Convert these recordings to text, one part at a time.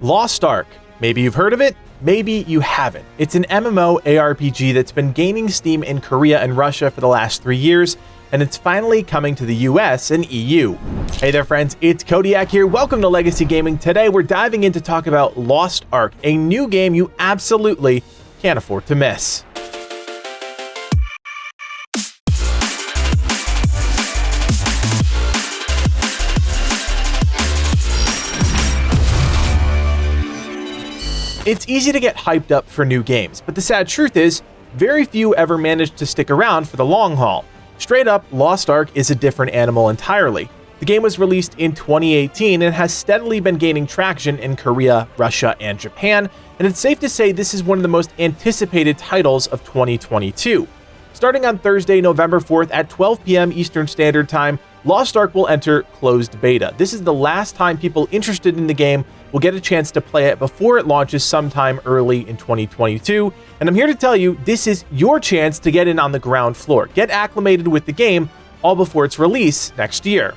Lost Ark. Maybe you've heard of it, maybe you haven't. It's an MMOARPG that's been gaining steam in Korea and Russia for the last 3 years, and it's finally coming to the US and EU. Hey there friends, it's Codiak here. Welcome to Legacy Gaming. Today we're diving in to talk about Lost Ark, a new game you absolutely can't afford to miss. It's easy to get hyped up for new games, but the sad truth is, very few ever manage to stick around for the long haul. Straight up, Lost Ark is a different animal entirely. The game was released in 2018 and has steadily been gaining traction in Korea, Russia, and Japan, and it's safe to say this is one of the most anticipated titles of 2022. Starting on Thursday, November 4th at 12 p.m. Eastern Standard Time, Lost Ark will enter closed beta. This is the last time people interested in the game will get a chance to play it before it launches sometime early in 2022. And I'm here to tell you, this is your chance to get in on the ground floor. Get acclimated with the game all before its release next year.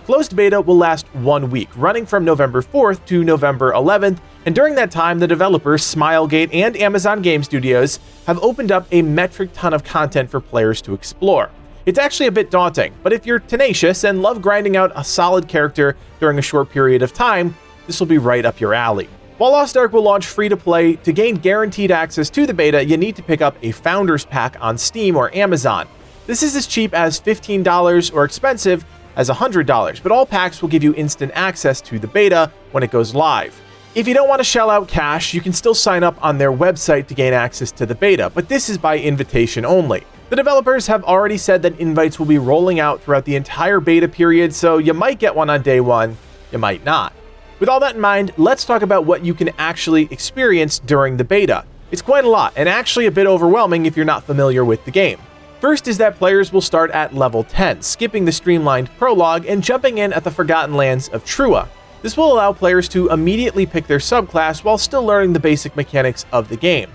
Closed beta will last 1 week, running from November 4th to November 11th, and during that time, the developers Smilegate and Amazon Game Studios have opened up a metric ton of content for players to explore. It's actually a bit daunting, but if you're tenacious and love grinding out a solid character during a short period of time, this will be right up your alley. While Lost Ark will launch free-to-play, to gain guaranteed access to the beta, you need to pick up a Founders Pack on Steam or Amazon. This is as cheap as $15 or expensive as $100, but all packs will give you instant access to the beta when it goes live. If you don't want to shell out cash, you can still sign up on their website to gain access to the beta, but this is by invitation only. The developers have already said that invites will be rolling out throughout the entire beta period, so you might get one on day one, you might not. With all that in mind, let's talk about what you can actually experience during the beta. It's quite a lot, and actually a bit overwhelming if you're not familiar with the game. First is that players will start at level 10, skipping the streamlined prologue and jumping in at the Forgotten Lands of Trua. This will allow players to immediately pick their subclass while still learning the basic mechanics of the game.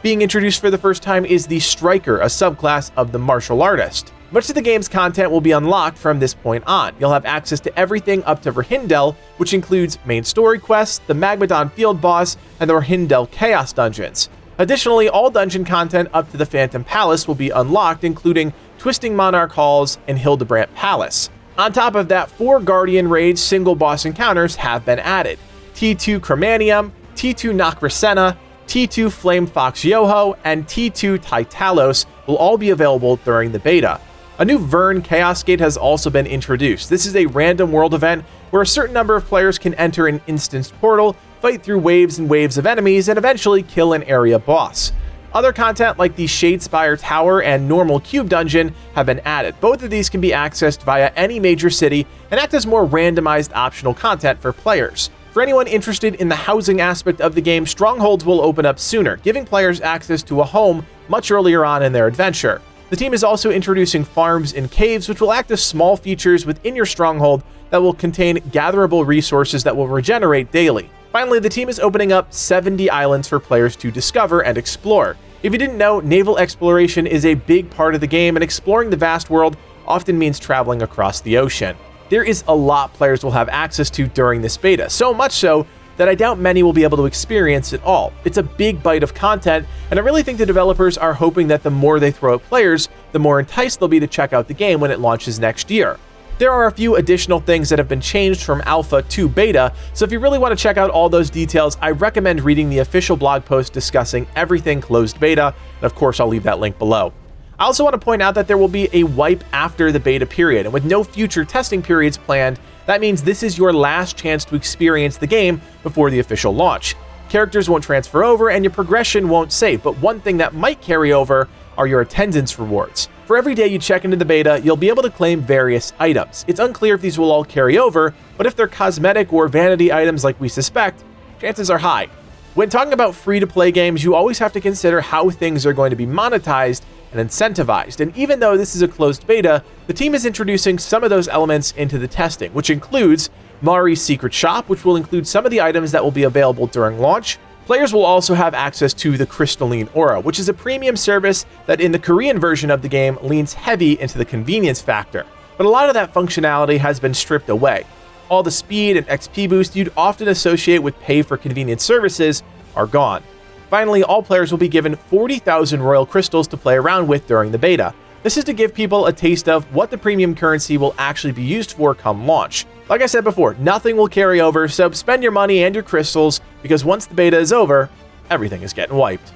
Being introduced for the first time is the Striker, a subclass of the martial artist. Much of the game's content will be unlocked from this point on. You'll have access to everything up to Verhindel, which includes main story quests, the Magmadon field boss, and the Verhindel Chaos dungeons. Additionally, all dungeon content up to the Phantom Palace will be unlocked, including Twisting Monarch Halls and Hildebrandt Palace. On top of that, 4 Guardian Raids single boss encounters have been added. T2 Cremanium, T2 Nakrasena, T2 Flame Fox Yoho, and T2 Titalos will all be available during the beta. A new Vern Chaos Gate has also been introduced. This is a random world event where a certain number of players can enter an instanced portal, fight through waves and waves of enemies, and eventually kill an area boss. Other content like the Shadespire Tower and Normal Cube Dungeon have been added. Both of these can be accessed via any major city and act as more randomized optional content for players. For anyone interested in the housing aspect of the game, strongholds will open up sooner, giving players access to a home much earlier on in their adventure. The team is also introducing farms and caves, which will act as small features within your stronghold that will contain gatherable resources that will regenerate daily. Finally, the team is opening up 70 islands for players to discover and explore. If you didn't know, naval exploration is a big part of the game, and exploring the vast world often means traveling across the ocean. There is a lot players will have access to during this beta, so much so that I doubt many will be able to experience it all. It's a big bite of content, and I really think the developers are hoping that the more they throw at players, the more enticed they'll be to check out the game when it launches next year. There are a few additional things that have been changed from alpha to beta, so if you really want to check out all those details, I recommend reading the official blog post discussing everything closed beta, and of course I'll leave that link below. I also want to point out that there will be a wipe after the beta period, and with no future testing periods planned, that means this is your last chance to experience the game before the official launch. Characters won't transfer over and your progression won't save, but one thing that might carry over are your attendance rewards. For every day you check into the beta, you'll be able to claim various items. It's unclear if these will all carry over, but if they're cosmetic or vanity items like we suspect, chances are high. When talking about free-to-play games, you always have to consider how things are going to be monetized and incentivized, and even though this is a closed beta, the team is introducing some of those elements into the testing, which includes Mari's Secret Shop, which will include some of the items that will be available during launch. Players will also have access to the Crystalline Aura, which is a premium service that in the Korean version of the game leans heavy into the convenience factor, but a lot of that functionality has been stripped away. All the speed and XP boost you'd often associate with pay-for-convenience services are gone. Finally, all players will be given 40,000 royal crystals to play around with during the beta. This is to give people a taste of what the premium currency will actually be used for come launch. Like I said before, nothing will carry over, so spend your money and your crystals, because once the beta is over, everything is getting wiped.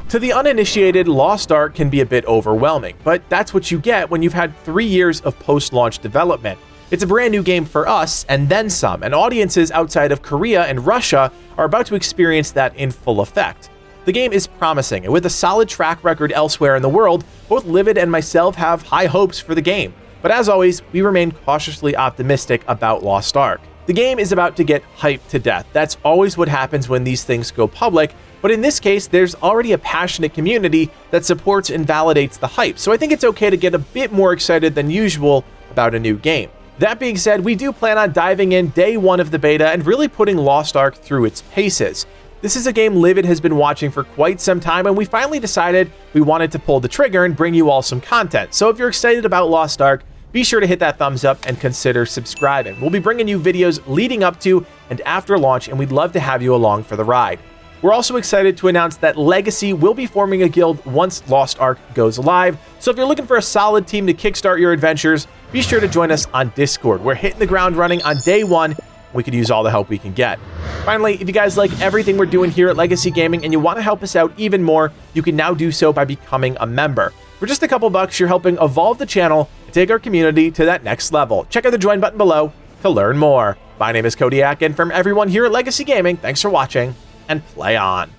To the uninitiated, Lost Ark can be a bit overwhelming, but that's what you get when you've had 3 years of post-launch development. It's a brand new game for us, and then some, and audiences outside of Korea and Russia are about to experience that in full effect. The game is promising, and with a solid track record elsewhere in the world, both Livid and myself have high hopes for the game. But as always, we remain cautiously optimistic about Lost Ark. The game is about to get hyped to death. That's always what happens when these things go public, but in this case, there's already a passionate community that supports and validates the hype, so I think it's okay to get a bit more excited than usual about a new game. That being said, we do plan on diving in day one of the beta and really putting Lost Ark through its paces. This is a game Livid has been watching for quite some time, and we finally decided we wanted to pull the trigger and bring you all some content. So if you're excited about Lost Ark, be sure to hit that thumbs up and consider subscribing. We'll be bringing you videos leading up to and after launch, and we'd love to have you along for the ride. We're also excited to announce that Legacy will be forming a guild once Lost Ark goes live, so if you're looking for a solid team to kickstart your adventures, be sure to join us on Discord. We're hitting the ground running on day one. We could use all the help we can get. Finally, if you guys like everything we're doing here at Legacy Gaming and you want to help us out even more, you can now do so by becoming a member. For just a couple bucks, you're helping evolve the channel and take our community to that next level. Check out the join button below to learn more. My name is Codiak, and from everyone here at Legacy Gaming, thanks for watching, and play on.